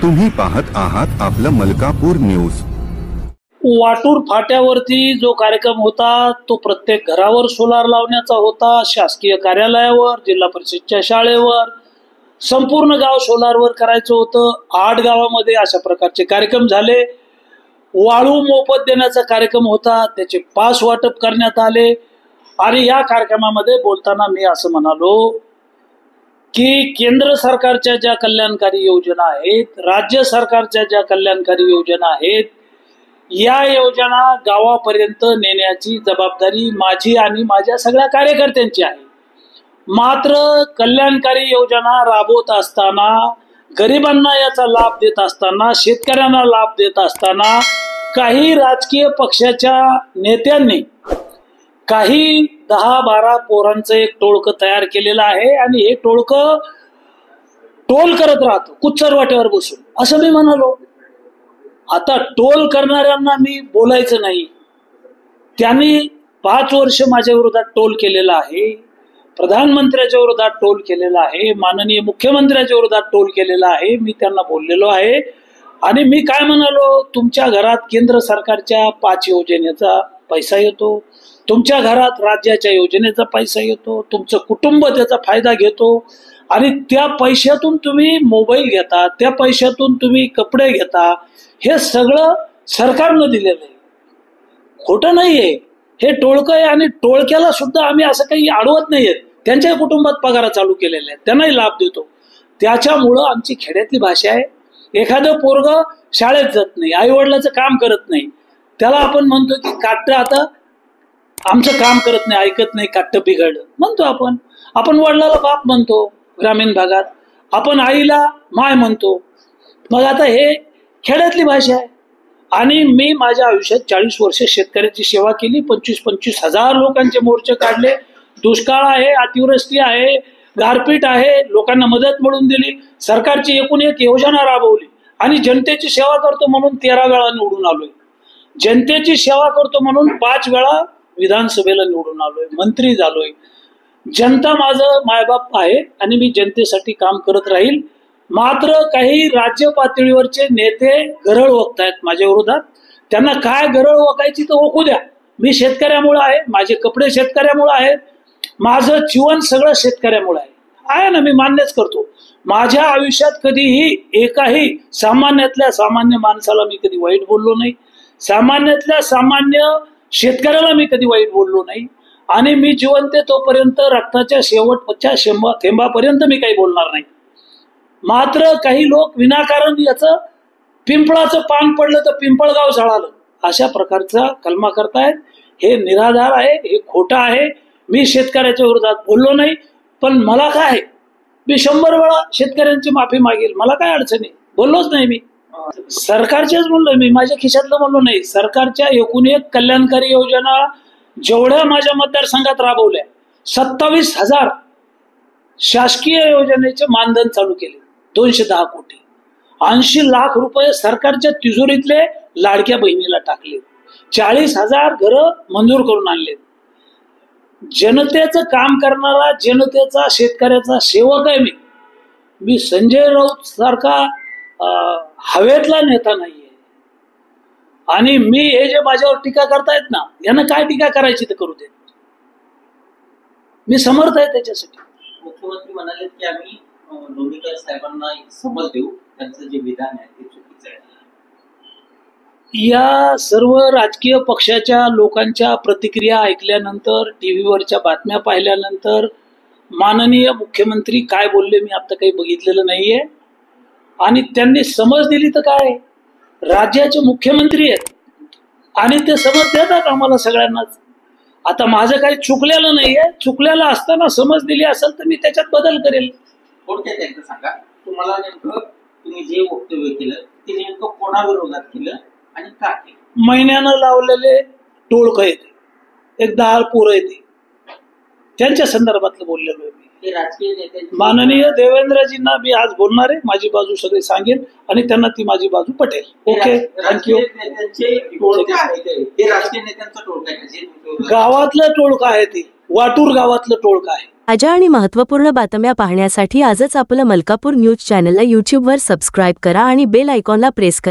तुम्ही पाहत आहात आपलं मलकापूर न्यूज। वाटूर फाट्यावरती जो कार्यक्रम होता तो प्रत्येक घरावर सोलार लावण्याचा होता। शासकीय कार्यालयावर, जिल्हा परिषदच्या शाळेवर, संपूर्ण गाव सोलारवर करायचं होतं। 8 गावामध्ये अशा प्रकारचे कार्यक्रम झाले। वाळू मोफत देण्याचा कार्यक्रम होता, त्याचे पास वाटप करण्यात आले। आणि या कार्यक्रमामध्ये बोलताना मी असं म्हणालो की केंद्र सरकारच्या ज्या कल्याणकारी योजना आहेत, राज्य सरकारच्या ज्या कल्याणकारी योजना आहेत, या योजना गावापर्यंत नेण्याची जबाबदारी माझी आणि माझ्या सगळ्या कार्यकर्त्यांची आहे। मात्र कल्याणकारी योजना राबवत असताना, गरिबांना याचा लाभ देत असताना, शेतकऱ्यांना लाभ देत असताना काही राजकीय पक्षाच्या नेत्यांनी काही 10-12 पोरांचं एक टोळकं तयार केलेलं आहे आणि हे टोळकं टोल करत राहतं कुच्चर वाट्यावर बसून, असं मी म्हणालो। आता टोल करणाऱ्यांना मी बोलायचं नाही। त्यांनी 5 वर्ष माझ्या विरोधात टोल केलेला आहे, प्रधानमंत्र्याच्या विरोधात टोल केलेला आहे, माननीय मुख्यमंत्र्याच्या विरोधात टोल केलेला आहे। मी त्यांना बोललेलो आहे आणि मी काय म्हणालो, तुमच्या घरात केंद्र सरकारच्या 5 योजनेचा पैसा येतो, तुमच्या घरात राज्याच्या योजनेचा पैसा येतो, तुमचं कुटुंब त्याचा फायदा घेतो आणि त्या पैशातून तुम्ही मोबाईल घेता, त्या पैशातून तुम्ही कपडे घेता, हे सगळं सरकारनं दिलेलं आहे, खोटं नाहीये। हे टोळकं आहे आणि टोळक्याला सुद्धा आम्ही असं काही अडवत नाहीये। त्यांच्या कुटुंबात पगार चालू केलेले आहेत, त्यांनाही लाभ देतो। त्याच्यामुळं आमची खेड्यातली भाषा आहे, एखादं पोरगं शाळेत जात नाही, आई वडिलाचं काम करत नाही, त्याला आपण म्हणतो की काट्ट आता आमचं काम करत नाही, ऐकत नाही, काट्ट बिघडलं म्हणतो आपण। आपण वडिलाला बाप म्हणतो ग्रामीण भागात, आपण आईला माय म्हणतो। मग आता हे खेड्यातली भाषा आहे। आणि मी माझ्या आयुष्यात 40 वर्ष शेतकऱ्याची सेवा केली, 25-25 हजार लोकांचे मोर्चे काढले। दुष्काळ आहे, अतिवृष्टी आहे, गारपीट आहे, लोकांना मदत मिळवून दिली, सरकारची एकूण एक योजना राबवली आणि जनतेची सेवा करतो म्हणून 13 वेळा निवडून आलोय। जनतेची सेवा करतो म्हणून 5 वेळा विधानसभेला निवडून आलोय, मंत्री झालोय। जनता माझं मायबाप आहे आणि मी जनतेसाठी काम करत राहील। मात्र काही राज्य पातळीवरचे नेते गरळ ओकतायत माझ्या विरोधात, त्यांना काय गरळ ओकायची तर ओकू द्या। मी शेतकऱ्यामुळे आहे, माझे कपडे शेतकऱ्यामुळे आहेत, माझं जीवन सगळं शेतकऱ्यामुळे आहे ना, मी मान्यच करतो। माझ्या आयुष्यात कधीही एकाही सामान्यातल्या सामान्य माणसाला मी कधी वाईट बोललो नाही, सामान्यातल्या सामान्य शेतकऱ्याला मी कधी वाईट बोललो नाही आणि मी जिवंत तोपर्यंत रक्ताच्या शेवटच्या थेंबापर्यंत मी काही बोलणार नाही। मात्र काही लोक विनाकारण याचं पिंपळाचं पान पडलं तर पिंपळगाव जळालं अशा प्रकारचा कलमा करतायत। हे निराधार आहे, हे खोटं आहे। मी शेतकऱ्याच्या विरोधात बोललो नाही, पण मला काय, मी 100 वेळा शेतकऱ्यांची माफी मागेल, मला काय अडचण आहे, बोललोच नाही मी। सरकारच्याच म्हणलो मी, माझ्या खिशातलं म्हणलो नाही। सरकारच्या एकूण एक कल्याणकारी योजना जेवढ्या माझ्या मतदारसंघात राबवल्या, 27,000 शासकीय योजनेचे मानधन चालू केले, 210 कोटी, 80 लाख रुपये सरकारच्या तिजोरीतले लाडक्या बहिणीला टाकले, 40,000 घरं मंजूर करून आणले। जनतेचं काम करणारा, जनतेचा, शेतकऱ्याचा सेवक आहे मी संजय राऊत सारखा हवेतला नेता नाहीये। आणि मी हे जे माझ्यावर टीका करतायत ना, यांना काय टीका करायची तर करू देत, मी समर्थ आहे त्याच्यासाठी। मुख्यमंत्री म्हणाले की आम्ही लोणीकर साहेबांना समज देऊ, त्यांचं जे विधान आहे ते चुकीचं आहे। या सर्व राजकीय पक्षाच्या लोकांच्या प्रतिक्रिया ऐकल्यानंतर, टीव्हीवरच्या बातम्या पाहिल्यानंतर माननीय मुख्यमंत्री काय बोलले मी आता काही बघितलेलं नाहीये। आणि त्यांनी समज दिली तर काय, राज्याचे मुख्यमंत्री आहेत आणि ते समज देतात आम्हाला सगळ्यांनाच। आता माझं काही चुकलेलं नाहीये, चुकलेलं असताना समज दिली असेल तर मी त्याच्यात बदल करेल। थोडक्यात एकदा सांगा, तुम्हाला नेमकं तुम्ही जे वक्तव्य केलं ते नेमकं कोणाविरोधात केलं आणि का केलं? महिन्यानं लावलेले टोळकं येते, एक 10 पोरं येते, त्यांच्या संदर्भातलं बोललेलो आहे मी। राजकीय नेते माननीय देवेंद्रजींना मी आज बोलणार आहे, माझी बाजू सगळी सांगेन आणि त्यांना ती माझी बाजू पटेल। Okay, thank you. राजकीय नेत्यांचं टोळकं आहे, गावातलं टोळकं आहे, ते वाटूर गावातलं टोळकं आहे। ताज्या आणि महत्त्वपूर्ण बातम्या पाहण्यासाठी आजच आपलं मलकापूर न्यूज चॅनलला यूट्यूबवर सबस्क्राईब करा आणि बेल आयकॉनला प्रेस करा.